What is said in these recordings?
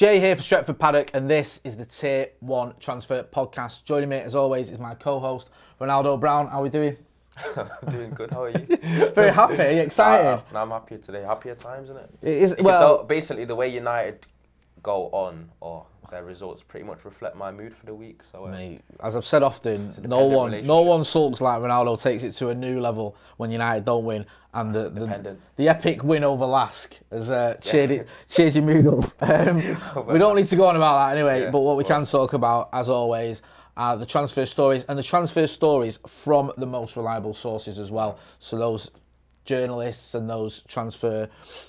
Jay here for Stretford, Paddock, and this is the Tier 1 Transfer Podcast. Joining me, as always, is my co-host, Ronaldo Brown. How are we doing? I'm doing good, how are you? Very happy, are you excited? I'm happier today. Happier times, isn't it? It is, You can tell, basically, the way United go on, or their results, pretty much reflect my mood for the week. So, mate, as I've said often, no one sulks like Ronaldo takes it to a new level when United don't win. And the epic win over Lask has cheered your mood up. We don't need to go on about that anyway, but what we can talk about, as always, are the transfer stories, and the transfer stories from the most reliable sources as well. So those journalists and those transfer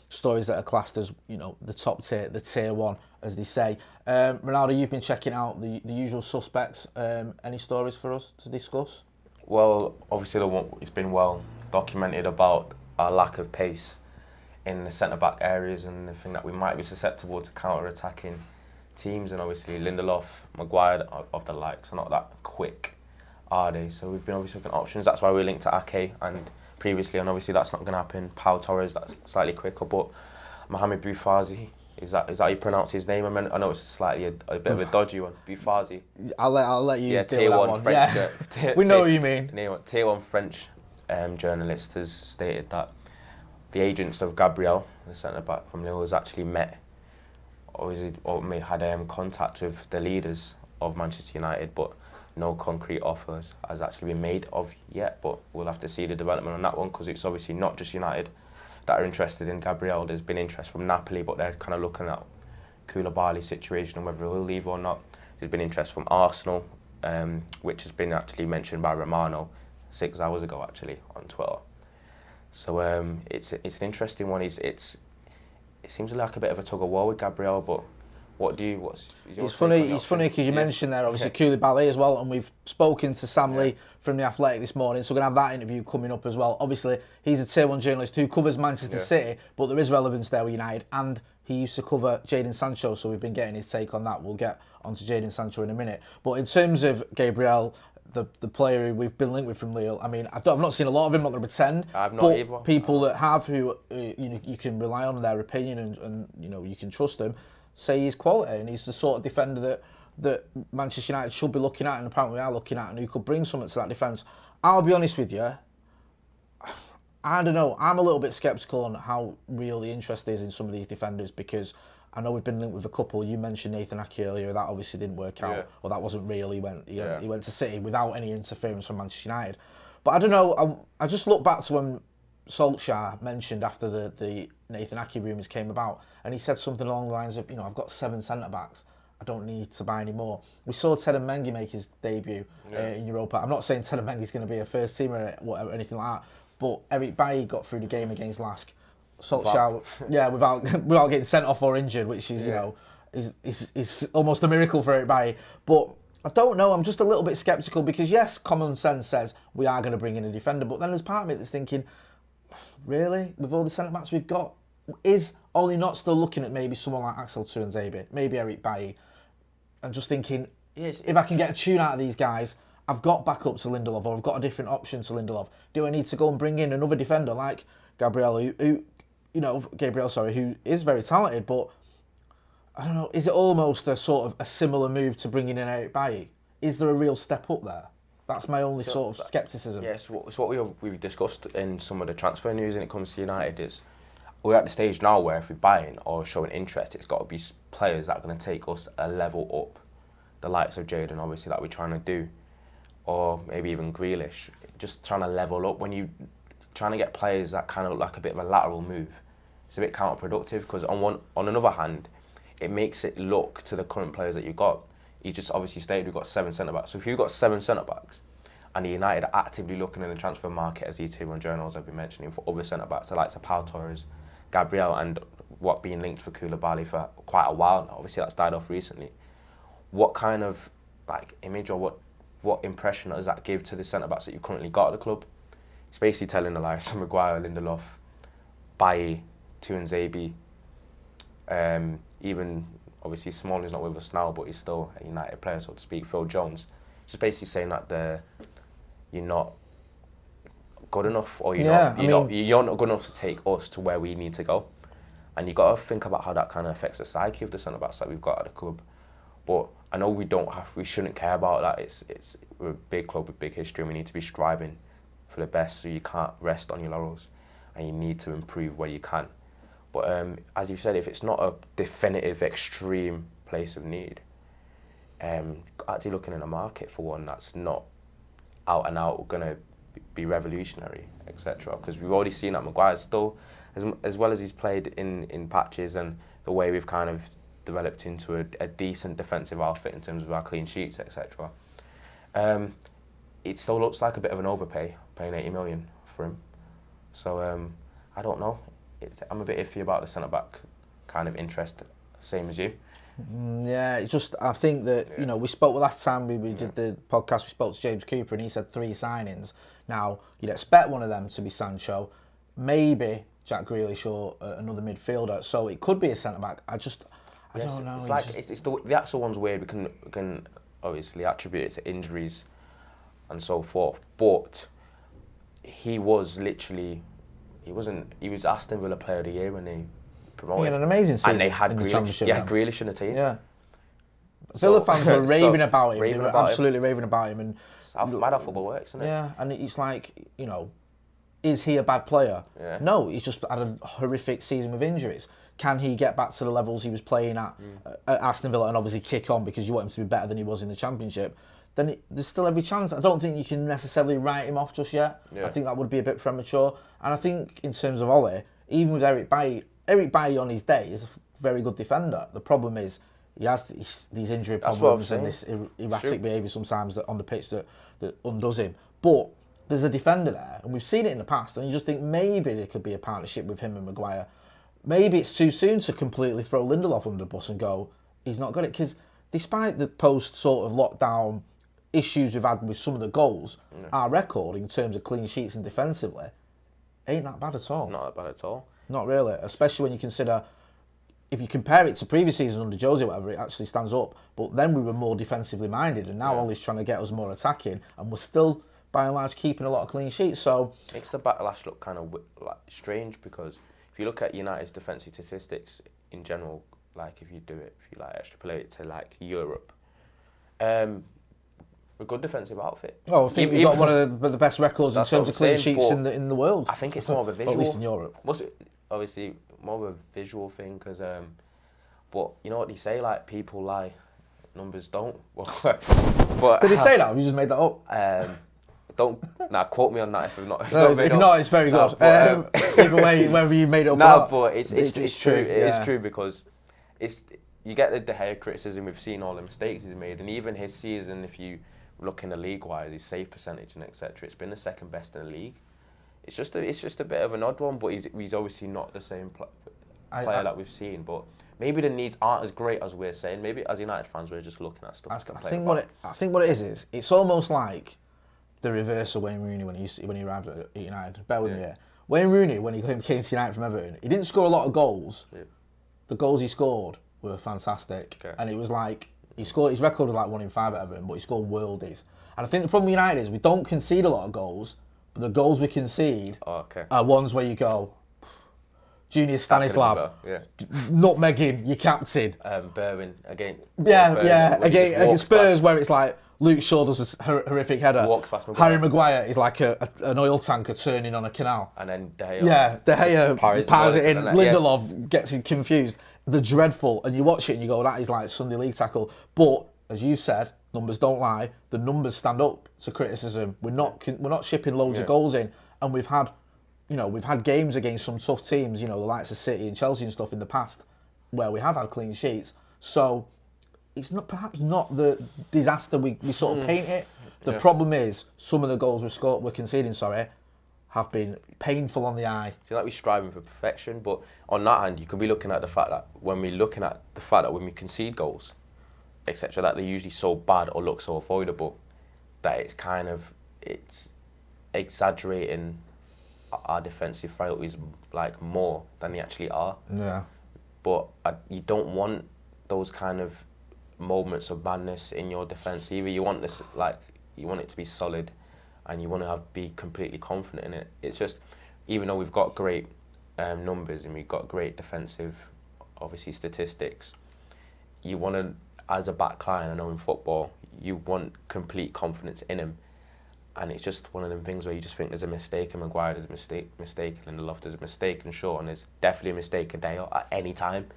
stories that are classed as, you know, the top tier, the tier 1, as they say. Ronaldo, you've been checking out the usual suspects. Any stories for us to discuss? Well, obviously it's been well documented about our lack of pace in the centre-back areas and the thing that we might be susceptible to counter-attacking teams, and obviously Lindelof, Maguire of the likes are not that quick, are they? So we've been obviously looking at options. That's why we linked to Ake and previously, and obviously that's not going to happen. Pau Torres, that's slightly quicker, but Mohamed Boufazi, is that how you pronounce his name? I know it's slightly a bit of a dodgy one. Boufazi. I'll let you deal tier with one that one. French. We know what you mean. Tier 1 French journalist has stated that the agents of Gabriel, the centre back from Lille, has actually met or may had contact with the leaders of Manchester United, but no concrete offers has actually been made of yet. But we'll have to see the development on that one, because it's obviously not just United that are interested in Gabriel. There's been interest from Napoli, but they're kind of looking at Koulibaly's situation and whether he'll leave or not. There's been interest from Arsenal, which has been actually mentioned by Romano 6 hours ago actually on Twitter. So it's an interesting one. It seems like a bit of a tug of war with Gabriel, but It's funny because you mentioned there obviously Koulibaly as well, and we've spoken to Sam Lee from The Athletic this morning, so we're going to have that interview coming up as well. Obviously, he's a tier 1 journalist who covers Manchester City, but there is relevance there with United, and he used to cover Jadon Sancho, so we've been getting his take on that. We'll get onto Jadon Sancho in a minute. But in terms of Gabriel, the player who we've been linked with from Lille, I mean, I've not seen a lot of him, I'm not going to pretend. I've not either. People that have, who you can rely on their opinion and you can trust them, say he's quality, and he's the sort of defender that Manchester United should be looking at, and apparently are looking at, and who could bring something to that defence. I'll be honest with you, I don't know, I'm a little bit sceptical on how real the interest is in some of these defenders, because I know we've been linked with a couple. You mentioned Nathan Ake earlier, that obviously didn't work out, or that wasn't real. He went to City without any interference from Manchester United. But I don't know, I just look back to when Solskjaer mentioned after the Nathan Ake rumours came about, and he said something along the lines of, I've got 7 centre-backs, I don't need to buy any more. We saw Teden Mengi make his debut in Europa. I'm not saying Teden Mengi's going to be a first teamer or anything like that, but Eric Bailly got through the game against Lask. Solskjaer, without getting sent off or injured, which is, is almost a miracle for Eric Bailly. But I don't know, I'm just a little bit sceptical, because yes, common sense says we are going to bring in a defender, but then there's part of me that's thinking, really, with all the centre-backs we've got, is Ollie not still looking at maybe someone like Axel Tuanzebe, maybe Eric Bailly, and just thinking, if I can get a tune out of these guys, I've got backup to Lindelof, or I've got a different option to Lindelof. Do I need to go and bring in another defender like Gabriel, who is very talented, but I don't know, is it almost a sort of a similar move to bringing in Eric Bailly? Is there a real step up there? That's my only sort of scepticism. Yes, it's what we've discussed in some of the transfer news when it comes to United is we're at the stage now where if we're buying or showing interest, it's got to be players that are going to take us a level up. The likes of Jadon, obviously, that we're trying to do, or maybe even Grealish, just trying to level up. When you're trying to get players that kind of look like a bit of a lateral move, it's a bit counterproductive, because on another hand, it makes it look to the current players that you've got. You just obviously stated we've got 7 centre-backs. So if you've got 7 centre-backs, and the United are actively looking in the transfer market, as these tier 1 journals have been mentioning, for other centre-backs, the likes of Pau Torres, Gabriel, and what being linked for Koulibaly for quite a while now. Obviously that's died off recently. What kind of image or what impression does that give to the centre-backs that you've currently got at the club? It's basically telling the likes of Maguire, Lindelof, Bailly, Tuanzebe, even obviously Smalling's not with us now, but he's still a United player, so to speak. Phil Jones, just basically saying that you're not good enough, or you're not good enough to take us to where we need to go. And you got to think about how that kind of affects the psyche of the centre backs that we've got at the club. But I know we shouldn't care about that. We're a big club with big history, and we need to be striving for the best. So you can't rest on your laurels, and you need to improve where you can. But as you said, if it's not a definitive, extreme place of need, actually looking in a market for one that's not out and out going to be revolutionary, etc. Because we've already seen that Maguire's still, as well as he's played in patches, and the way we've kind of developed into a decent defensive outfit in terms of our clean sheets, etc. It still looks like a bit of an overpay, paying 80 million for him. So I don't know. I'm a bit iffy about the centre-back kind of interest, same as you. Yeah, it's just, I think that, we spoke last time we did the podcast, we spoke to James Cooper, and he said 3 signings. Now, you'd expect one of them to be Sancho, maybe Jack Grealish or another midfielder, so it could be a centre-back. I don't know. It's the actual one's weird. We can obviously attribute it to injuries and so forth, but he was Aston Villa Player of the Year when they promoted. He had an amazing season, and they had in the Grealish. Championship. Yeah, Grealish in the team. Yeah. Villa fans were raving about him. Raving They were about absolutely raving about him. And it's mad how football works, isn't it? Yeah, and it's like, is he a bad player? Yeah. No, he's just had a horrific season with injuries. Can he get back to the levels he was playing at Aston Villa and obviously kick on because you want him to be better than he was in the Championship? Then there's still every chance. I don't think you can necessarily write him off just yet. Yeah. I think that would be a bit premature. And I think in terms of Ole, even with Eric Bailly on his day is a very good defender. The problem is he has these injury problems and this erratic behaviour sometimes on the pitch that undoes him. But there's a defender there, and we've seen it in the past, and you just think maybe there could be a partnership with him and Maguire. Maybe it's too soon to completely throw Lindelof under the bus and go, he's not got it. Because despite the post sort of lockdown issues we've had with some of the goals, our record in terms of clean sheets and defensively ain't that bad at all. Not that bad at all. Not really, especially when you consider, if you compare it to previous seasons under Jose or whatever, it actually stands up. But then we were more defensively minded, and now Ole's trying to get us more attacking, and we're still, by and large, keeping a lot of clean sheets. So makes the backlash look kind of strange, because if you look at United's defensive statistics in general, like if you extrapolate it to like Europe, a good defensive outfit. Oh, I think we've got one of the best records in terms of clean sheets in the world. I think it's more of a visual. At least in Europe. Obviously, more of a visual thing, because, but you know what they say, like, people lie, numbers don't. But did he say that? Have you just made that up? Quote me on that if not. If not, it's very good. Either way, whether you made it up or not. But it's true. It is true, because you get the De Gea criticism. We've seen all the mistakes he's made, and even his season, if you look in the league-wise, his save percentage and etc., it's been the second best in the league. It's just a bit of an odd one, but he's obviously not the same player that we've seen. But maybe the needs aren't as great as we're saying. Maybe as United fans, we're just looking at stuff. I think what it is it's almost like the reverse of Wayne Rooney when he arrived at United. Bear with me here. Wayne Rooney, when he came to United from Everton, he didn't score a lot of goals. Yeah. The goals he scored were fantastic, and it was like his record was like 1 in 5 at Everton, but he scored worldies. And I think the problem with United is we don't concede a lot of goals, but the goals we concede are ones where you go, Junior Stanislav, nutmegging your captain. Berwin again. Against Spurs, where it's like Luke Shaw does a horrific header. Walks past Maguire. Harry Maguire is like an oil tanker turning on a canal. And then De Gea. De Gea powers it in. Lindelof gets him confused. They're dreadful, and you watch it and you go, that is like Sunday League tackle. But as you said, numbers don't lie. The numbers stand up to criticism. We're not shipping loads of goals in, and we've had games against some tough teams, the likes of City and Chelsea and stuff in the past, where we have had clean sheets. So it's perhaps not the disaster we sort of paint it. The problem is some of the goals we're conceding, have been painful on the eye. See, like we're striving for perfection, but on that hand, you can be looking at the fact that when we concede goals, etc., that they're usually so bad or look so avoidable, that it's exaggerating our defensive frailties like more than they actually are. Yeah. But you don't want those kind of moments of madness in your defence either. You want it to be solid, and you want to be completely confident in it. It's just, even though we've got great numbers and we've got great defensive, obviously, statistics. You want to, as a back line, I know in football, you want complete confidence in him. And it's just one of them things where you just think there's a mistake, and Maguire there's a mistake, and Lindelof there's a mistake, and Shaw, and there's definitely a mistake a day at any time.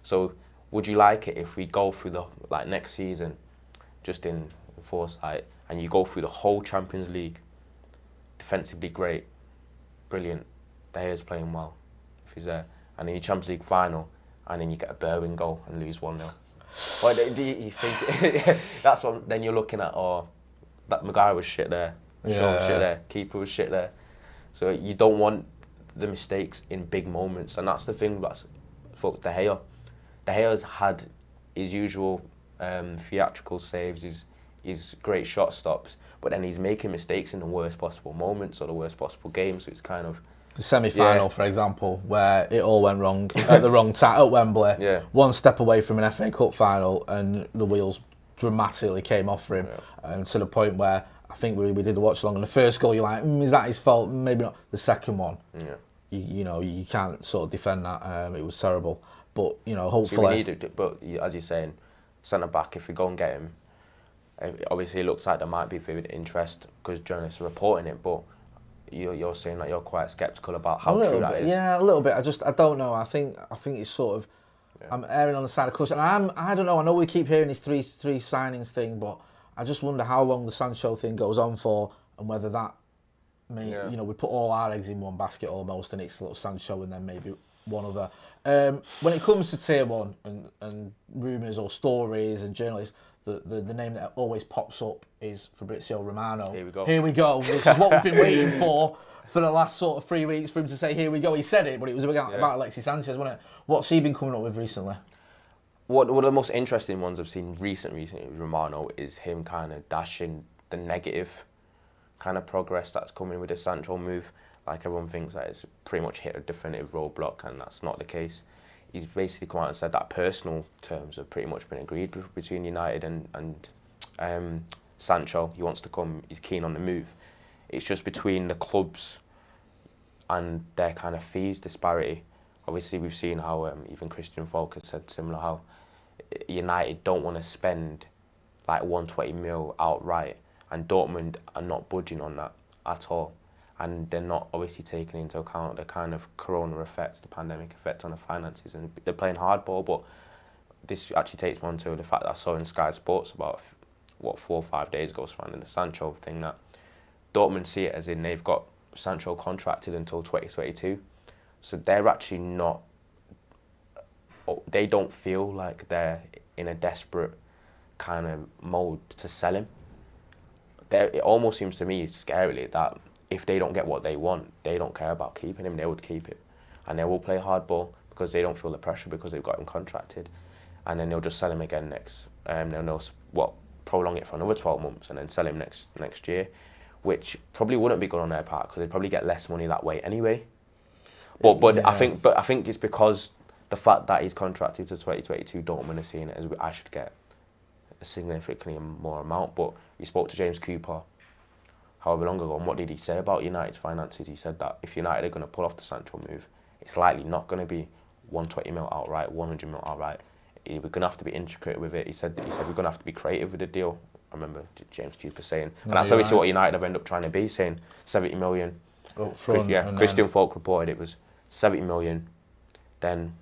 So would you like it if we go through the next season, just in foresight, and you go through the whole Champions League, defensively great, brilliant, De Gea's playing well, if he's there, and then your Champions League final, and then you get a Berwin goal and lose 1-0. Well, do you think that's what then you're looking at? Or that Maguire was shit there. Shaw was shit there, keeper was shit there. So you don't want the mistakes in big moments, and that's the thing that's for De Gea. De Gea's had his usual theatrical saves, his great shot stops, but then he's making mistakes in the worst possible moments or the worst possible games. So it's kind of the semi-final, for example, where it all went wrong at the wrong time at Wembley. Yeah. One step away from an FA Cup final, and the wheels dramatically came off for him, and to the point where I think we did the watch along, and the first goal you're like, is that his fault? Maybe not. The second one, you can't sort of defend that. It was terrible, but hopefully. So we need it, but as you're saying, centre back. If we go and get him, obviously it looks like there might be vivid interest because journalists are reporting it, but you're saying that you're quite sceptical about how true that is. Yeah, a little bit. I don't know. I think it's sort of. I'm erring on the side of caution. And I don't know. I know we keep hearing this three signings thing, but I just wonder how long the Sancho thing goes on for, and whether that may, we put all our eggs in one basket almost, and it's little Sancho and then maybe one other. When it comes to tier one and rumours or stories and journalists, the name that always pops up is Fabrizio Romano. Here we go. This is what we've been waiting for the last sort of 3 weeks for him to say, here we go. He said it, but it was about Alexis Sanchez, wasn't it? What's he been coming up with recently? One of the most interesting ones I've seen recently with Romano is him kind of dashing the negative kind of progress that's coming with the Sancho move. Like, everyone thinks that it's pretty much hit a definitive roadblock, and that's not the case. He's basically come out and said that personal terms have pretty much been agreed between United and Sancho. He wants to come, he's keen on the move. It's just between the clubs and their kind of fees disparity. Obviously, we've seen how even Christian Falk has said similar, how United don't want to spend like 120 mil outright, and Dortmund are not budging on that at all. And they're not obviously taking into account the kind of corona effects, the pandemic effect on the finances, and they're playing hardball. But this actually takes me on to the fact that I saw in Sky Sports about 4 or 5 days ago surrounding the Sancho thing, that Dortmund see it as in they've got Sancho contracted until 2022. So they're actually not, they don't feel like they're in a desperate kind of mode to sell him. It almost seems to me scarily that if they don't get what they want, they don't care about keeping him, they would keep it. And they will play hardball because they don't feel the pressure because they've got him contracted. And then they'll just sell him again next, prolong it for another 12 months and then sell him next year, which probably wouldn't be good on their part because they'd probably get less money that way anyway. But I think it's because the fact that he's contracted to 2022, Dortmund are seeing it as I should get a significantly more amount. But you spoke to James Cooper however long ago, and what did he say about United's finances? He said that if United are going to pull off the Sancho move, it's likely not going to be 120 mil outright, 100 mil outright. We're going to have to be intricate with it. He said we're going to have to be creative with the deal. I remember James Cooper saying, and that's obviously what United have ended up trying to be, saying 70 million. Up front, Christian Falk reported it was 70 million, then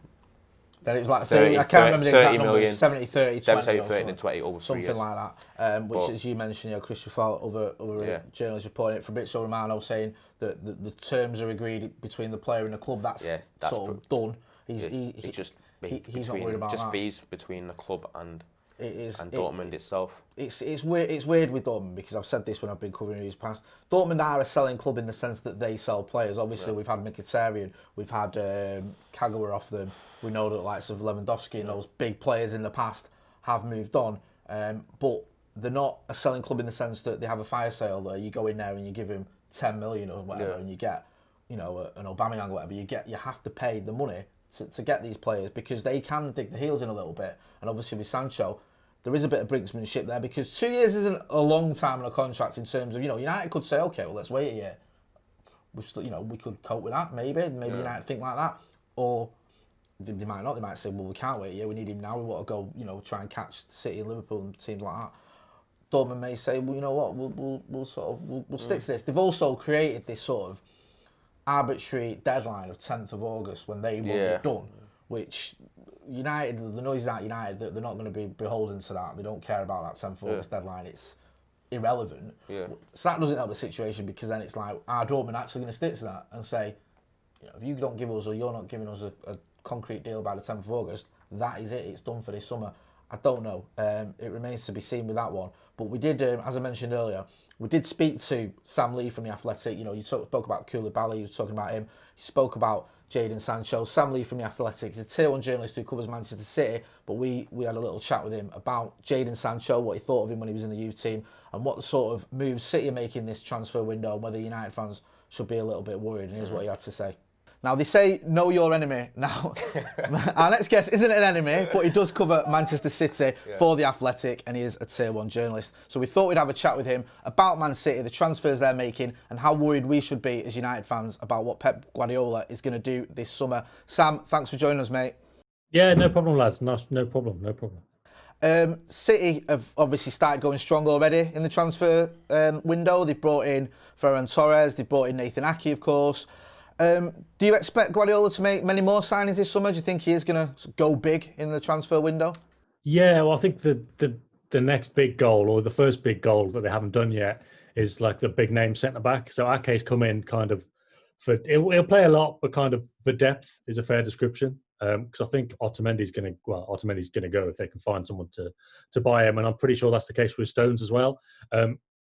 it was like 30, I can't remember the exact numbers, 70, 30, 20 70, 30, and 20 over 3 something years. like that, which, as you mentioned, Christian Falk, other journalists reporting it, Fabrizio Romano saying that the terms are agreed between the player and the club. That's sort of done. He's not worried about just that. Fees between the club and Dortmund itself. It's weird with Dortmund, because I've said this when I've been covering news past. Dortmund are a selling club in the sense that they sell players. Obviously, we've had Mkhitaryan, we've had Kagawa off them. We know that likes of Lewandowski and those big players in the past have moved on. But they're not a selling club in the sense that they have a fire sale there. You go in there and you give him 10 million or whatever, and you get, an Aubameyang or whatever. You have to pay the money to get these players, because they can dig the heels in a little bit. And obviously with Sancho, there is a bit of brinksmanship there, because 2 years isn't a long time on a contract in terms of, United could say, okay, well, let's wait a year. we could cope with that. Maybe United think like that, or they might not. They might say, well, we can't wait. Yeah, we need him now. We want to go, try and catch City and Liverpool and teams like that. Dortmund may say, well, you know what, we'll stick to this. They've also created this sort of arbitrary deadline of 10th of August when they want it done, which United, the noise at United, that they're not going to be beholden to that. They don't care about that 10th of August deadline. It's irrelevant. Yeah. So that doesn't help the situation, because then it's like, are Dortmund actually going to stick to that and say, if you don't give us, or you're not giving us a concrete deal by the 10th of August, that is it. It's done for this summer. I don't know. It remains to be seen with that one. But we did, as I mentioned earlier, we did speak to Sam Lee from The Athletic. You spoke about Koulibaly, you were talking about him. You spoke about Jadon Sancho. Sam Lee from The Athletic is a Tier 1 journalist who covers Manchester City, but we had a little chat with him about Jadon Sancho, what he thought of him when he was in the youth team, and what sort of moves City are making this transfer window, and whether United fans should be a little bit worried. And here's what he had to say. Now, they say, know your enemy. Now, our next guest isn't an enemy, but he does cover Manchester City for The Athletic, and he is a Tier 1 journalist. So we thought we'd have a chat with him about Man City, the transfers they're making, and how worried we should be as United fans about what Pep Guardiola is going to do this summer. Sam, thanks for joining us, mate. Yeah, no problem, lads. No problem. City have obviously started going strong already in the transfer window. They've brought in Ferran Torres, they've brought in Nathan Ake, of course. Do you expect Guardiola to make many more signings this summer? Do you think he is going to go big in the transfer window? Yeah, well, I think the next big goal, or the first big goal that they haven't done yet, is like the big name centre back. So Ake's come in kind of he'll play a lot, but kind of for depth is a fair description. Because I think Otamendi's going to go if they can find someone to buy him, and I'm pretty sure that's the case with Stones as well.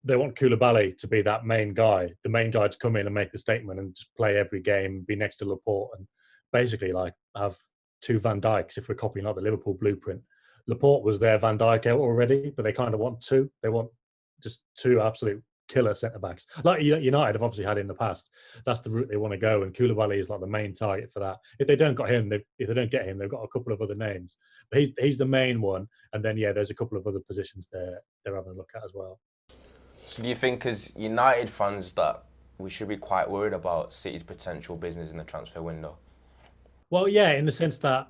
They want Koulibaly to be that main guy, to come in and make the statement and just play every game, be next to Laporte, and basically like have two Van Dijks if we're copying like the Liverpool blueprint. Laporte was their Van Dijk out already, but they kind of want two. They want just two absolute killer centre-backs. Like United have obviously had in the past. That's the route they want to go, and Koulibaly is like the main target for that. If they don't get him, they've got a couple of other names. But he's the main one, and then there's a couple of other positions they're having a look at as well. So do you think, as United fans, that we should be quite worried about City's potential business in the transfer window? Well, yeah, in the sense that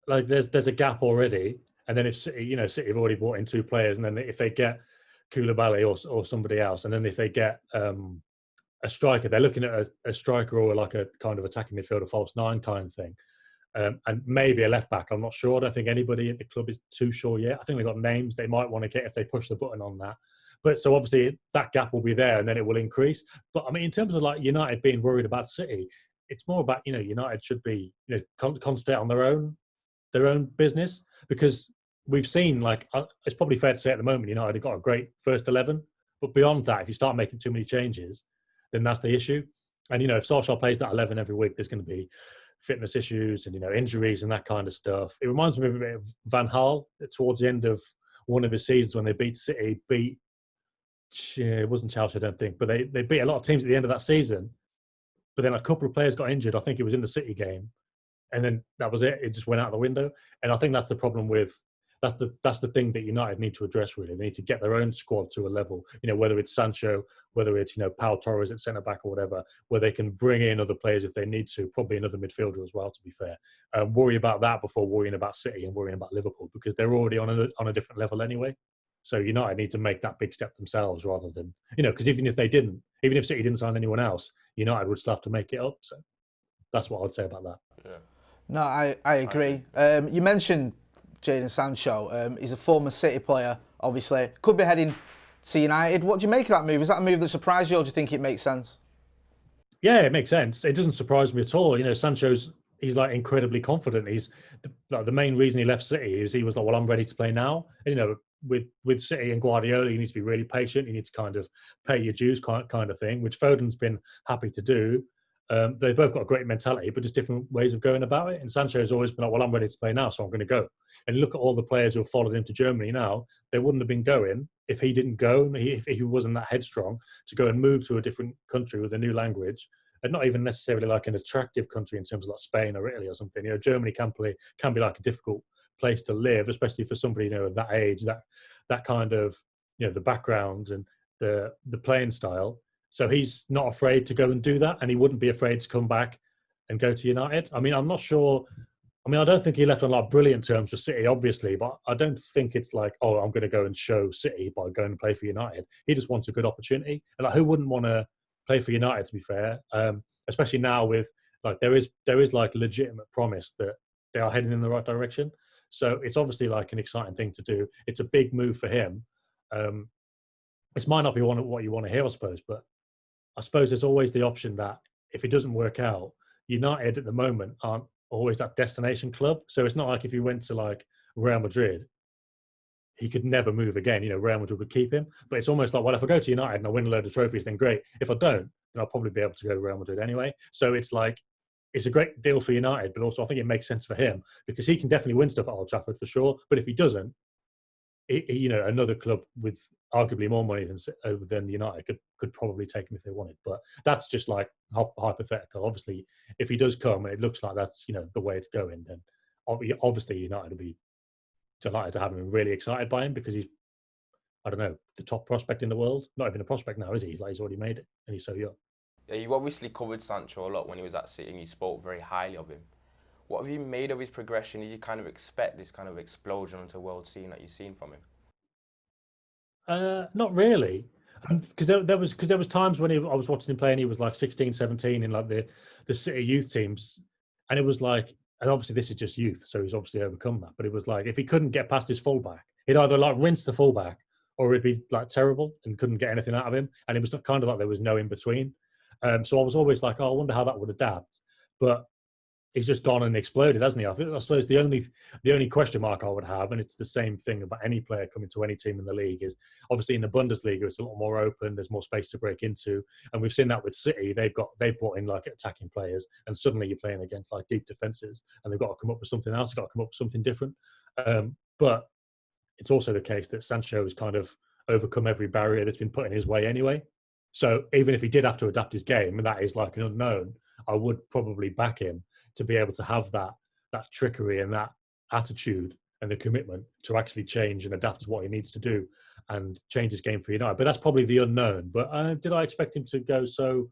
like there's a gap already, and then if City have already brought in two players, and then if they get Koulibaly or somebody else, and then if they get a striker, they're looking at a striker or like a kind of attacking midfielder, false nine kind of thing, and maybe a left back. I'm not sure. I don't think anybody at the club is too sure yet. I think they've got names they might want to get if they push the button on that. But so obviously that gap will be there, and then it will increase. But I mean, in terms of like United being worried about City, it's more about United should be concentrate on their own business, because we've seen like it's probably fair to say at the moment United have got a great first 11, but beyond that, if you start making too many changes, then that's the issue. And if Solskjaer plays that 11 every week, there's going to be fitness issues and injuries and that kind of stuff. It reminds me a bit of Van Gaal towards the end of one of his seasons when they beat City. It wasn't Chelsea, I don't think, but they beat a lot of teams at the end of that season. But then a couple of players got injured. I think it was in the City game, and then that was it. It just went out the window. And I think that's the problem with that's the thing that United need to address. Really, they need to get their own squad to a level. Whether it's Sancho, whether it's Pau Torres at centre back or whatever, where they can bring in other players if they need to. Probably another midfielder as well. To be fair, worry about that before worrying about City and worrying about Liverpool, because they're already on a different level anyway. So United need to make that big step themselves rather than, because even if City didn't sign anyone else, United would still have to make it up. So that's what I'd say about that. Yeah. No, I agree. You mentioned Jadon Sancho. He's a former City player, obviously. Could be heading to United. What do you make of that move? Is that a move that surprised you, or do you think it makes sense? Yeah, it makes sense. It doesn't surprise me at all. He's like incredibly confident. He's the main reason he left City is he was like, well, I'm ready to play now. And, with City and Guardiola, you need to be really patient. You need to kind of pay your dues kind of thing, which Foden's been happy to do. They've both got a great mentality, but just different ways of going about it. And Sancho's always been like, well, I'm ready to play now, so I'm going to go. And look at all the players who have followed him to Germany now. They wouldn't have been going if he didn't go, if he wasn't that headstrong to go and move to a different country with a new language. And not even necessarily like an attractive country in terms of like Spain or Italy or something. Germany can be like a difficult place to live, especially for somebody of that age, that kind of the background and the playing style. So he's not afraid to go and do that, and he wouldn't be afraid to come back and go to United. I mean, I'm not sure. I mean, I don't think he left on like brilliant terms for City, obviously, but I don't think it's like, oh, I'm going to go and show City by going and play for United. He just wants a good opportunity, and like, who wouldn't want to play for United? To be fair, especially now with like there is like legitimate promise that they are heading in the right direction. So it's obviously like an exciting thing to do. It's a big move for him. This might not be what you want to hear, I suppose, but I suppose there's always the option that if it doesn't work out, United at the moment aren't always that destination club. So it's not like if he went to like Real Madrid, he could never move again. You know, Real Madrid would keep him. But it's almost like, well, if I go to United and I win a load of trophies, then great. If I don't, then I'll probably be able to go to Real Madrid anyway. So it's like, it's a great deal for United, but also I think it makes sense for him because he can definitely win stuff at Old Trafford for sure. But if he doesn't, you know, another club with arguably more money than United could probably take him if they wanted. But that's just like hypothetical. Obviously, if he does come and it looks like that's, you know, the way it's going, then obviously United will be delighted to have him and really excited by him because he's, I don't know, the top prospect in the world. Not even a prospect now, is he? He's already made it and he's so young. Yeah, you obviously covered Sancho a lot when he was at City and you spoke very highly of him. What have you made of his progression? Did you kind of expect this kind of explosion onto the world scene that you've seen from him? Not really, because there was times when I was watching him play and he was like 16, 17 in like the City youth teams, and it was like, and obviously this is just youth, so he's obviously overcome that. But it was like if he couldn't get past his fullback, he'd either like rinse the fullback or it'd be like terrible and couldn't get anything out of him. And it was kind of like there was no in between. So I was always like, oh, I wonder how that would adapt. But he's just gone and exploded, hasn't he? I suppose the only question mark I would have, and it's the same thing about any player coming to any team in the league, is obviously in the Bundesliga it's a lot more open. There's more space to break into, and we've seen that with City. They've brought in like attacking players, and suddenly you're playing against like deep defenses, and they've got to come up with something else. They've got to come up with something different. But it's also the case that Sancho has kind of overcome every barrier that's been put in his way anyway. So even if he did have to adapt his game, and that is like an unknown, I would probably back him to be able to have that trickery and that attitude and the commitment to actually change and adapt to what he needs to do and change his game for United. But that's probably the unknown. But did I expect him to go so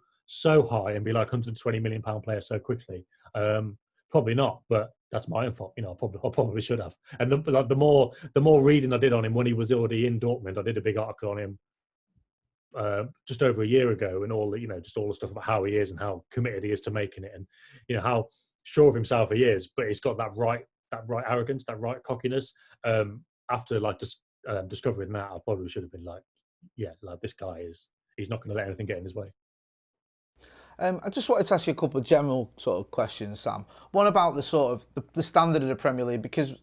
high and be like £120 million player so quickly? Probably not. But that's my own fault. You know, I probably should have. And the more reading I did on him when he was already in Dortmund, I did a big article on him just over a year ago, and all the stuff about how he is and how committed he is to making it, and you know how sure of himself he is, but he's got that right arrogance, that right cockiness. After like discovering that, I probably should have been like, yeah, like this guy he's not going to let anything get in his way. I just wanted to ask you a couple of general sort of questions, Sam. One about the sort of the standard of the Premier League, because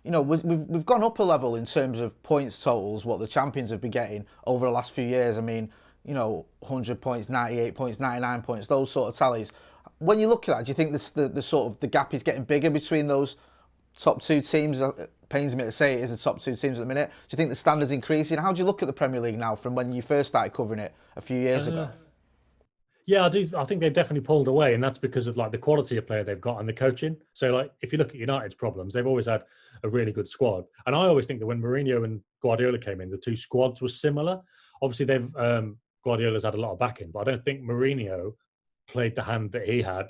you know we've gone up a level in terms of points totals, what the champions have been getting over the last few years. I mean, you know, 100 points, 98 points, 99 points, those sort of tallies. When you look at that, do you think the sort of the gap is getting bigger between those top two teams? It pains me to say it is the top two teams at the minute. Do you think the standard's increasing? How do you look at the Premier League now from when you first started covering it a few years ago? Yeah, I do. I think they've definitely pulled away, and that's because of like the quality of player they've got and the coaching. So like, if you look at United's problems, they've always had a really good squad. And I always think that when Mourinho and Guardiola came in, the two squads were similar. Obviously, Guardiola's had a lot of backing, but I don't think Mourinho played the hand that he had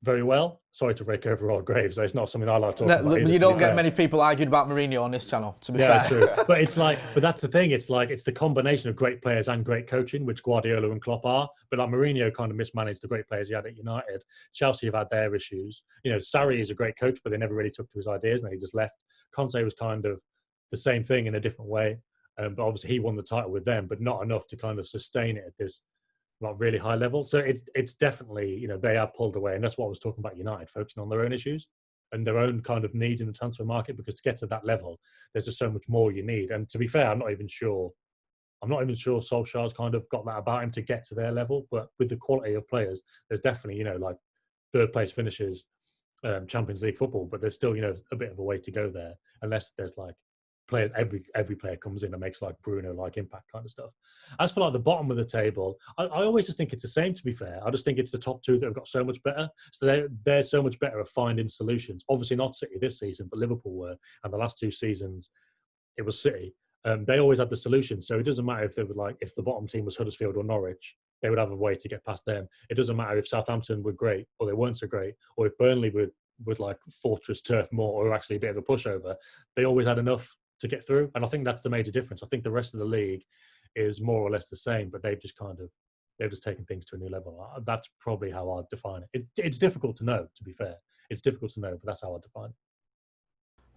very well. Sorry to rake over old graves. It's not something I like talking about. Either, you don't get many people arguing about Mourinho on this channel, to be fair. Yeah, true. But it's like, but that's the thing. It's like, it's the combination of great players and great coaching, which Guardiola and Klopp are. But like Mourinho kind of mismanaged the great players he had at United. Chelsea have had their issues. You know, Sarri is a great coach, but they never really took to his ideas, and then he just left. Conte was kind of the same thing in a different way. But obviously he won the title with them, but not enough to kind of sustain it at this not really high level. So it's definitely, you know, they have pulled away, and that's what I was talking about United, focusing on their own issues and their own kind of needs in the transfer market, because to get to that level, there's just so much more you need. And to be fair, I'm not even sure Solskjaer's kind of got that about him to get to their level, but with the quality of players, there's definitely, you know, like third place finishes, Champions League football, but there's still, you know, a bit of a way to go there, unless there's like players, every player comes in and makes like Bruno like impact kind of stuff. As for like the bottom of the table, I always just think it's the same, to be fair. I just think it's the top two that have got so much better. So they're so much better at finding solutions. Obviously not City this season, but Liverpool were, and the last two seasons it was City. They always had the solution. So it doesn't matter if it was like, if the bottom team was Huddersfield or Norwich, they would have a way to get past them. It doesn't matter if Southampton were great or they weren't so great, or if Burnley would like fortress turf more or actually a bit of a pushover. They always had enough to get through, and I think that's the major difference. I think the rest of the league is more or less the same, but they've just taken things to a new level. That's probably how I'd define it. It's difficult to know, to be fair. It's difficult to know, but that's how I'd define it.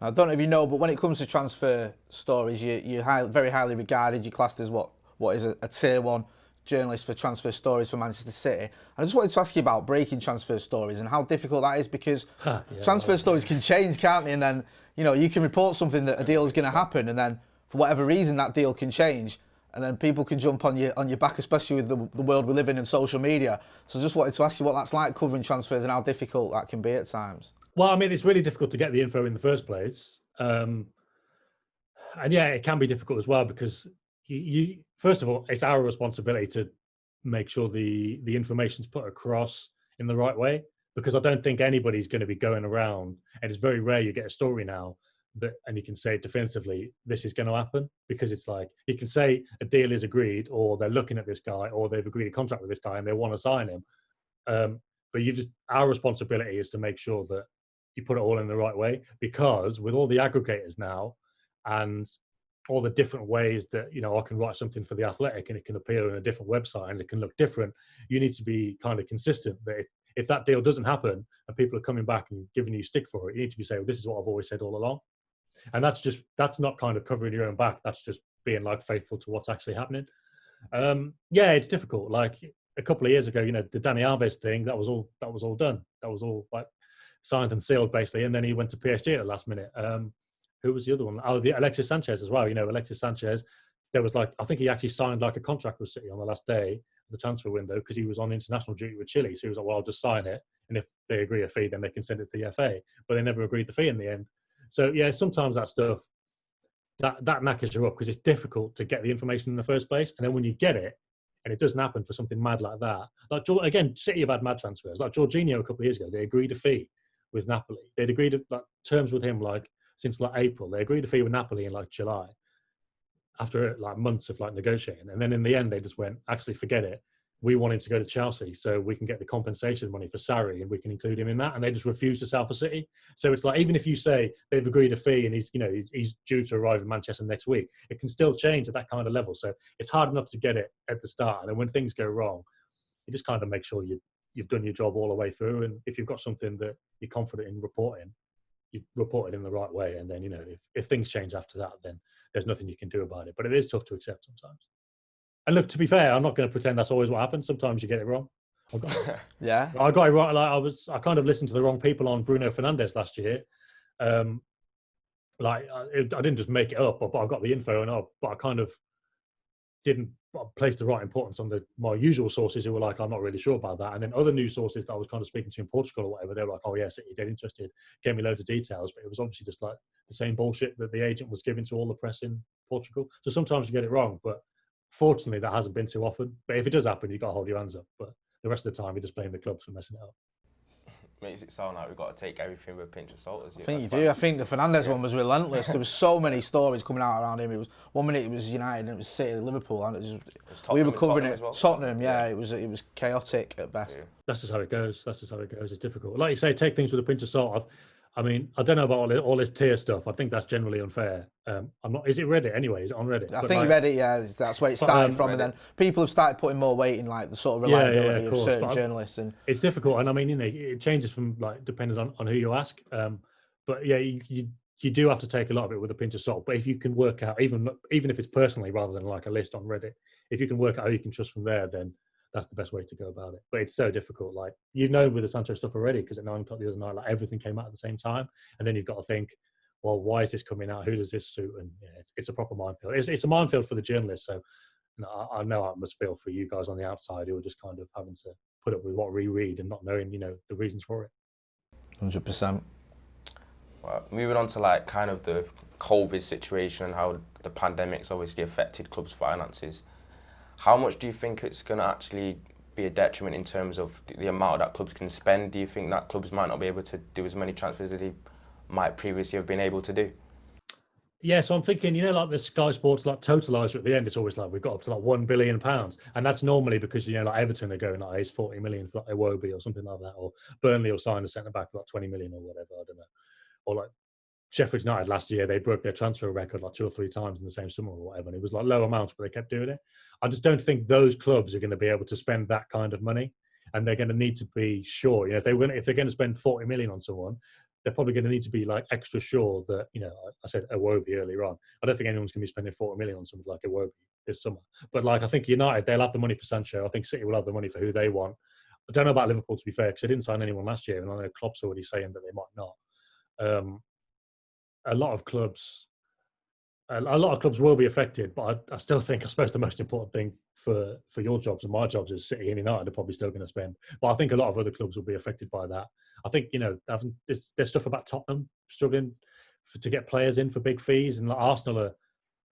I don't know if you know, but when it comes to transfer stories, you're very highly regarded. You're classed as what is a tier 1 journalist for transfer stories for Manchester City. And I just wanted to ask you about breaking transfer stories and how difficult that is, because transfer stories can change, can't they? And then, you can report something that a deal is going to happen, and then for whatever reason that deal can change, and then people can jump on your back, especially with the world we live in and social media. So I just wanted to ask you what that's like covering transfers and how difficult that can be at times. Well, I mean, it's really difficult to get the info in the first place. And yeah, it can be difficult as well, because you first of all, it's our responsibility to make sure the information's put across in the right way, because I don't think anybody's going to be going around, and it's very rare you get a story now and you can say definitively this is going to happen, because it's like you can say a deal is agreed, or they're looking at this guy, or they've agreed a contract with this guy and they want to sign him. But our responsibility is to make sure that you put it all in the right way, because with all the aggregators now and all the different ways that, I can write something for The Athletic and it can appear in a different website and it can look different, you need to be kind of consistent. That if that deal doesn't happen and people are coming back and giving you stick for it, you need to be saying, well, this is what I've always said all along. And that's not kind of covering your own back. That's just being like faithful to what's actually happening. Yeah, it's difficult. Like a couple of years ago, the Dani Alves thing, that was all done. That was all like signed and sealed basically. And then he went to PSG at the last minute. Who was the other one? Oh, the Alexis Sanchez as well. Alexis Sanchez, there was I think he actually signed like a contract with City on the last day of the transfer window, because he was on international duty with Chile. So he was like, well, I'll just sign it. And if they agree a fee, then they can send it to the FA. But they never agreed the fee in the end. So yeah, sometimes that stuff, that knackers you up, because it's difficult to get the information in the first place. And then when you get it, and it doesn't happen for something mad like that. Like, again, City have had mad transfers. Like Jorginho a couple of years ago, they agreed a fee with Napoli. They'd agreed terms with him since April. They agreed a fee with Napoli in July, after months of negotiating. And then in the end, they just went, actually, forget it. We want him to go to Chelsea so we can get the compensation money for Sarri and we can include him in that. And they just refused to sell for City. So it's even if you say they've agreed a fee and he's due to arrive in Manchester next week, it can still change at that kind of level. So it's hard enough to get it at the start. And then when things go wrong, you just kind of make sure you've done your job all the way through. And if you've got something that you're confident in reporting, you report it in the right way. And then, if things change after that, then there's nothing you can do about it. But it is tough to accept sometimes. And look, to be fair, I'm not going to pretend that's always what happens. Sometimes you get it wrong. Yeah. I got it wrong. I kind of listened to the wrong people on Bruno Fernandes last year. I didn't just make it up, but I got the info, but I kind of didn't place the right importance on my usual sources who were like, I'm not really sure about that. And then other news sources that I was kind of speaking to in Portugal or whatever, they were like, oh yes, they're interested, gave me loads of details, but it was obviously just the same bullshit that the agent was giving to all the press in Portugal. So sometimes you get it wrong, but fortunately that hasn't been too often. But if it does happen, you've got to hold your hands up. But the rest of the time, you're just blaming the clubs for messing it up. Makes it sound like we've got to take everything with a pinch of salt. I think you do. I think the Fernandes one was relentless. There was so many stories coming out around him. It was 1 minute it was United, and it was City, Liverpool, and we were covering it. Well. Tottenham, yeah. It was chaotic at best. Yeah. That's just how it goes. It's difficult. Like you say, take things with a pinch of salt. I don't know about all this tier stuff. I think that's generally unfair. I'm not. Is it Reddit anyway? Is it on Reddit? I think Reddit, yeah, that's where it started from, Reddit. And then people have started putting more weight in the sort of reliability of certain journalists. And it's difficult, and I mean, it changes from depending on who you ask. But yeah, you do have to take a lot of it with a pinch of salt. But if you can work out, even if it's personally rather than a list on Reddit, if you can work out who you can trust from there, then that's the best way to go about it. But it's so difficult. With the Sancho stuff already, because at 9 o'clock the other night, everything came out at the same time. And then you've got to think, well, why is this coming out? Who does this suit? And yeah, it's a proper minefield. It's a minefield for the journalists. So I know I must feel for you guys on the outside who are just kind of having to put up with what we read and not knowing, the reasons for it. 100%. Well, moving on to kind of the COVID situation and how the pandemic's obviously affected clubs' finances. How much do you think it's going to actually be a detriment in terms of the amount that clubs can spend? Do you think that clubs might not be able to do as many transfers as they might previously have been able to do? Yeah, so I'm thinking, like the Sky Sports like totalizer at the end, it's always like we've got up to like £1 billion, and that's normally because like Everton are going like, it's 40 million for like Iwobi or something like that, or Burnley will sign a centre back for like 20 million or whatever, I don't know, or like Sheffield United last year, they broke their transfer record like 2 or 3 times in the same summer or whatever, and it was like low amounts, but they kept doing it. I just don't think those clubs are going to be able to spend that kind of money, and they're going to need to be sure. If they're going to spend 40 million on someone, they're probably going to need to be like extra sure that, I said Iwobi earlier on. I don't think anyone's going to be spending 40 million on something like Iwobi this summer. But like, I think United, they'll have the money for Sancho. I think City will have the money for who they want. I don't know about Liverpool, to be fair, because they didn't sign anyone last year, and I know Klopp's already saying that they might not. A lot of clubs will be affected, but I still think, I suppose, the most important thing for your jobs and my jobs is City and United are probably still going to spend. But I think a lot of other clubs will be affected by that. I think, there's stuff about Tottenham struggling to get players in for big fees, and like Arsenal are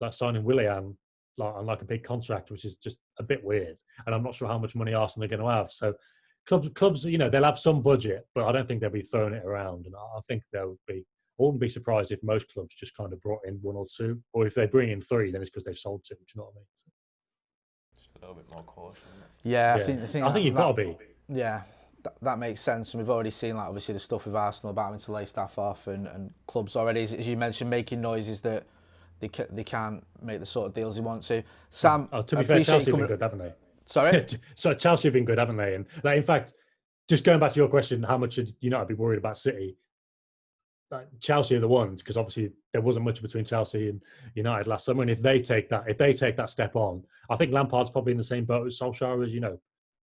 like signing Willian on like a big contract, which is just a bit weird. And I'm not sure how much money Arsenal are going to have. So clubs, they'll have some budget, but I don't think they'll be throwing it around. And I think they'll be. I wouldn't be surprised if most clubs just kind of brought in 1 or 2, or if they bring in 3, then it's because they've sold 2. Do you know what I mean? Just a little bit more caution. Yeah, I think you've got to be. Yeah, that makes sense. And we've already seen, like, obviously the stuff with Arsenal about having to lay staff off, and clubs already, as you mentioned, making noises that they can't make the sort of deals they want to. Sam, to be fair, Chelsea have been good, haven't they? Sorry? So Chelsea have been good, haven't they? And like, in fact, just going back to your question, how much should United be worried about City? Chelsea are the ones, because obviously there wasn't much between Chelsea and United last summer, and if they take that step on, I think Lampard's probably in the same boat as Solskjaer, as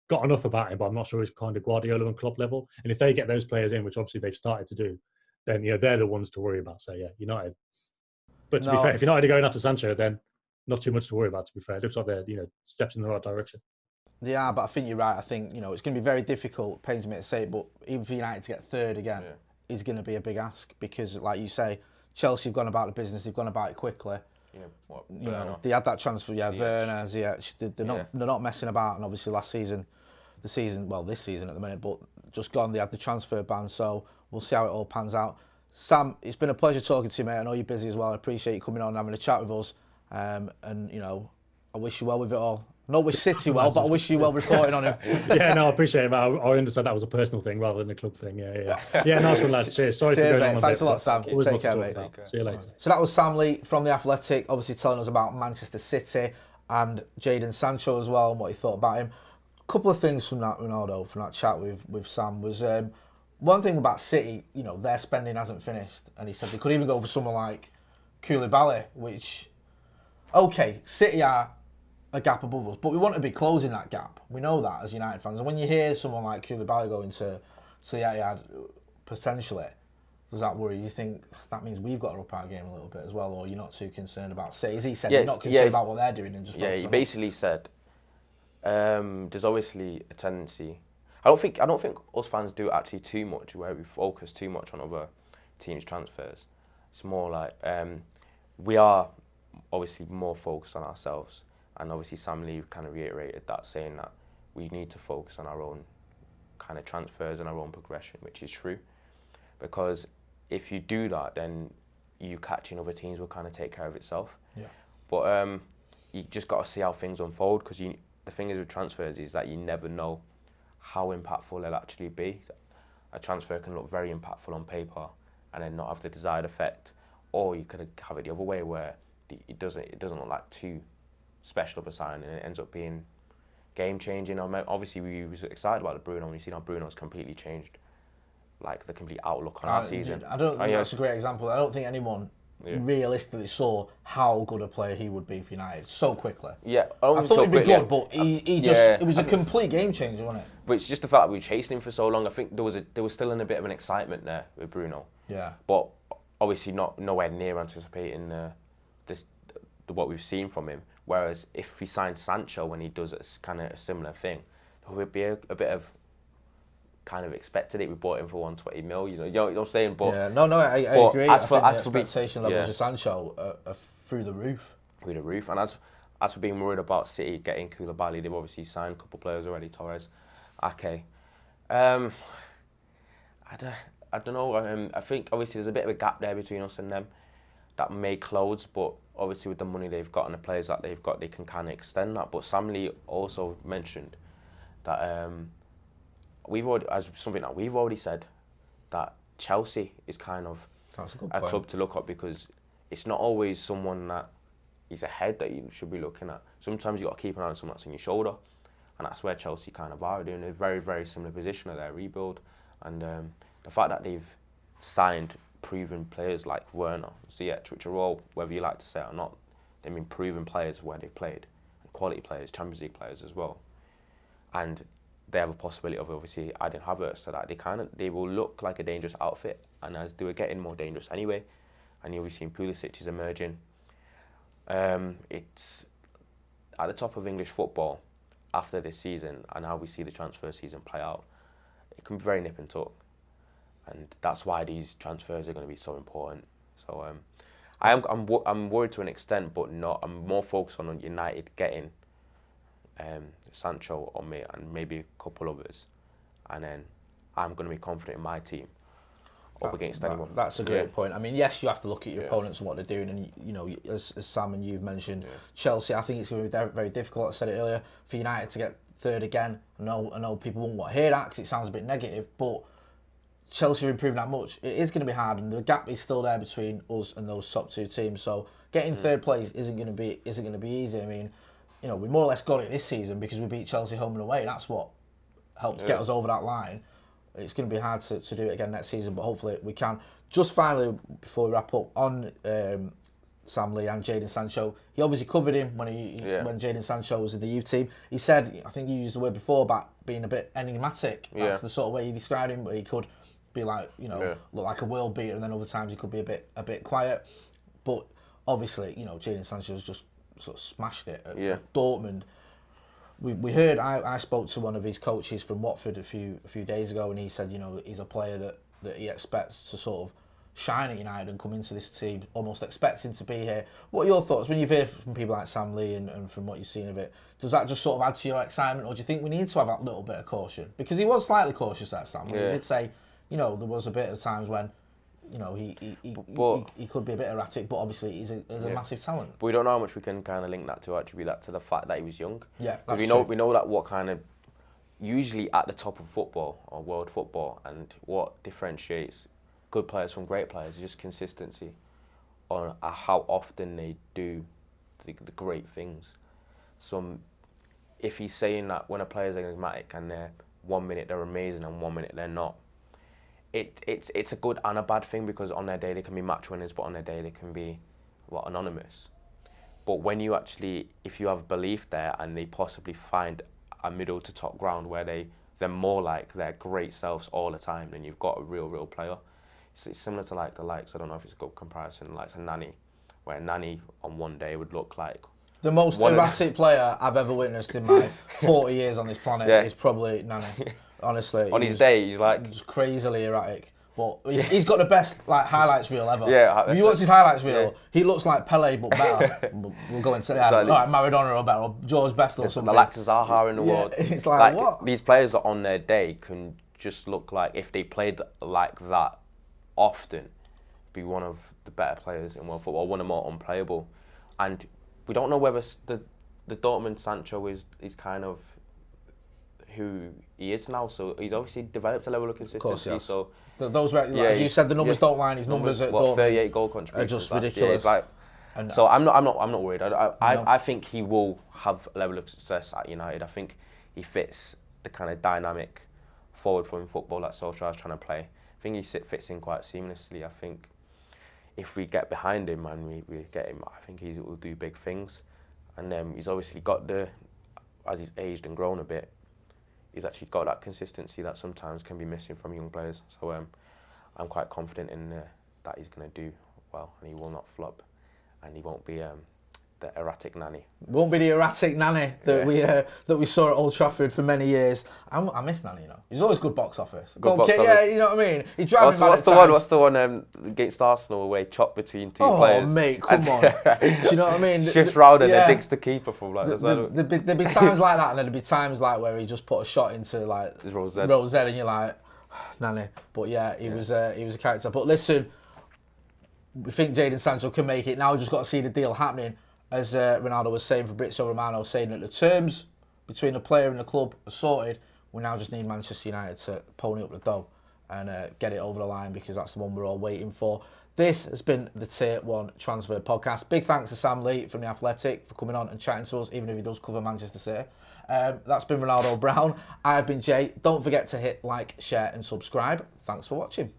got enough about him, but I'm not sure he's kind of Guardiola and Klopp level. And if they get those players in, which obviously they've started to do, then they're the ones to worry about. So yeah, United. But to be fair, if United are going after Sancho, then not too much to worry about. To be fair, it looks like they're steps in the right direction. Yeah, but I think you're right. I think it's going to be very difficult. Pains me to say it, but even for United to get third again. Yeah. Is going to be a big ask, because, like you say, Chelsea have gone about the business. They've gone about it quickly. Yeah, they had that transfer. Yeah, Werner, Ziyech. They're not messing about. And obviously, this season at the minute, but just gone. They had the transfer ban, so we'll see how it all pans out. Sam, it's been a pleasure talking to you, mate. I know you're busy as well. I appreciate you coming on and having a chat with us. And I wish you well with it all. Not wish City well, but I wish you well reporting on him. Yeah, no, I appreciate it. I understand that was a personal thing rather than a club thing. Yeah. Yeah, nice one, lads. Cheers. Sorry for going on. Thanks a lot, Sam. Take care, mate. See you later. So that was Sam Lee from The Athletic, obviously telling us about Manchester City and Jadon Sancho as well, and what he thought about him. A couple of things from that chat with Sam was one thing about City, their spending hasn't finished, and he said they could even go for someone like Koulibaly, which, okay, City are a gap above us, but we want to be closing that gap. We know that as United fans. And when you hear someone like Koulibaly going to the Etihad potentially, does that worry you? Think that means we've got to up our game a little bit as well, or you're not too concerned about City? As he said, you're not concerned about what they're doing and just he basically said there's obviously a tendency. I don't think us fans do actually too much where we focus too much on other teams' transfers. It's more like we are obviously more focused on ourselves. And obviously Sam Lee kind of reiterated that, saying that we need to focus on our own kind of transfers and our own progression, which is true. Because if you do that, then you catching other teams will kind of take care of itself. Yeah. But you just got to see how things unfold, because the thing is with transfers is that you never know how impactful they'll actually be. A transfer can look very impactful on paper and then not have the desired effect. Or you could have it the other way, where it doesn't look like too special of a sign, and it ends up being game changing. Obviously, we was excited about the Bruno when you see how Bruno's completely changed, like the complete outlook on our season. I don't think that's a great example. I don't think anyone realistically saw how good a player he would be for United so quickly. Yeah, I thought he'd be good, but it was a complete game changer, wasn't it? But it's just the fact that we were chasing him for so long. I think there was still in a bit of an excitement there with Bruno. Yeah. But obviously nowhere near anticipating what we've seen from him. Whereas if we signed Sancho when he does kind of a similar thing, there would be a bit of kind of expected it. We bought him for 120 mil. You know what I'm saying? But yeah, I agree. I think the expectation levels of Sancho are through the roof. Through the roof. And as for being worried about City getting Koulibaly, they've obviously signed a couple of players already. Torres, Ake. I don't know. I think obviously there's a bit of a gap there between us and them. that make loads, but obviously with the money they've got and the players that they've got, they can kind of extend that. But Sam Lee also mentioned that we've already said that Chelsea is kind of a club to look at, because it's not always someone that is ahead that you should be looking at. Sometimes you got to keep an eye on someone that's on your shoulder, and that's where Chelsea kind of are. They're in a very, very similar position of their rebuild, and the fact that they've signed proven players like Werner, Ziyech, which are all, whether you like to say it or not, they've been proven players where they've played, and quality players, Champions League players as well. And they have a possibility of obviously adding Havertz to that. They will look like a dangerous outfit, and as they were getting more dangerous anyway, and you've seen Pulisic is emerging. It's at the top of English football after this season, and how we see the transfer season play out. It can be very nip and tuck, and that's why these transfers are going to be so important. So I'm worried to an extent, but not. I'm more focused on United getting Sancho on me and maybe a couple others, and then I'm going to be confident in my team up against anyone. That's a great point. I mean, yes, you have to look at your opponents and what they're doing, and you know, as Sam and you've mentioned, Chelsea. I think it's going to be very, very difficult. I said it earlier, for United to get third again. I know people won't want to hear that because it sounds a bit negative, but Chelsea are improving that much. It is going to be hard, and the gap is still there between us and those top two teams. So getting third place isn't going to be easy. I mean, you know, we more or less got it this season because we beat Chelsea home and away. That's what helped get us over that line. It's going to be hard to do it again next season, but hopefully we can. Just finally, before we wrap up, on Sam Lee and Jadon Sancho, he obviously covered him when Jadon Sancho was in the youth team. He said, I think you used the word before about being a bit enigmatic. That's the sort of way you described him, but he could be like, you know, look like a world beater, and then other times he could be a bit quiet. But obviously, you know, Jadon Sancho's just sort of smashed it at Dortmund. We heard, I spoke to one of his coaches from Watford a few days ago, and he said, you know, he's a player that he expects to sort of shine at United and come into this team almost expecting to be here. What are your thoughts when you've heard from people like Sam Lee and from what you've seen of it? Does that just sort of add to your excitement, or do you think we need to have that little bit of caution? Because he was slightly cautious at Sam. He did say, you know, there was a bit of times when, you know, he could be a bit erratic, but obviously he's a massive talent. But we don't know how much we can kind of link that to, attribute that to the fact that he was young. Yeah, that's true. We know that what kind of, usually at the top of football or world football, and what differentiates good players from great players is just consistency on how often they do the great things. So if he's saying that when a player's enigmatic and they're 1 minute they're amazing and 1 minute they're not, it's a good and a bad thing, because on their day they can be match winners, but on their day they can be anonymous. But when you actually, if you have belief there and they possibly find a middle to top ground where they're more like their great selves all the time, then you've got a real player. It's similar to like the likes, I don't know if it's a good comparison, like a Nani, where Nani on one day would look like the most erratic player I've ever witnessed in my 40 years on this planet is probably Nani. Honestly, on his day, he's like just crazily erratic. But he's got the best like highlights reel ever. Yeah, if you watch his highlights reel, he looks like Pele but better. We'll go into that. Exactly. Like Maradona or better, or George Best or something. The Alex Zaha in the world. It's like what? These players that on their day can just look like, if they played like that often, be one of the better players in world football, one of the more unplayable. And we don't know whether the Dortmund Sancho is kind of who he is now. So he's obviously developed a level of consistency. Of course, yes. So those as you said, the numbers don't lie. His numbers at Dortmund, 38 goal contributions, are just ridiculous. So I'm not worried. I think he will have a level of success at United. I think he fits the kind of dynamic forward-flowing football that Solskjaer's trying to play. I think he fits in quite seamlessly. I think if we get behind him and we get him, I think he will do big things. And he's obviously got as he's aged and grown a bit, he's actually got that consistency that sometimes can be missing from young players. So I'm quite confident in that he's going to do well, and he will not flop, and he won't be the erratic Nani. Won't be the erratic Nani that we saw at Old Trafford for many years. I miss Nani, you know. He's always good box office. Yeah, you know what I mean. He's driving What's the one against Arsenal where he chopped between two players? Oh mate, come on. Do you know what I mean? Shifts round and then digs the keeper from like. There'd be times like that, and there'd be times like where he just put a shot into like Rose, and you're like, Nani. But yeah, he was a character. But listen, we think Jadon Sancho can make it. Now we've just got to see the deal happening. As Ronaldo was saying, Fabrizio Romano saying that the terms between the player and the club are sorted. We now just need Manchester United to pony up the dough and get it over the line, because that's the one we're all waiting for. This has been the Tier 1 Transfer Podcast. Big thanks to Sam Lee from The Athletic for coming on and chatting to us, even if he does cover Manchester City. That's been Ronaldo Brown. I've been Jay. Don't forget to hit like, share and subscribe. Thanks for watching.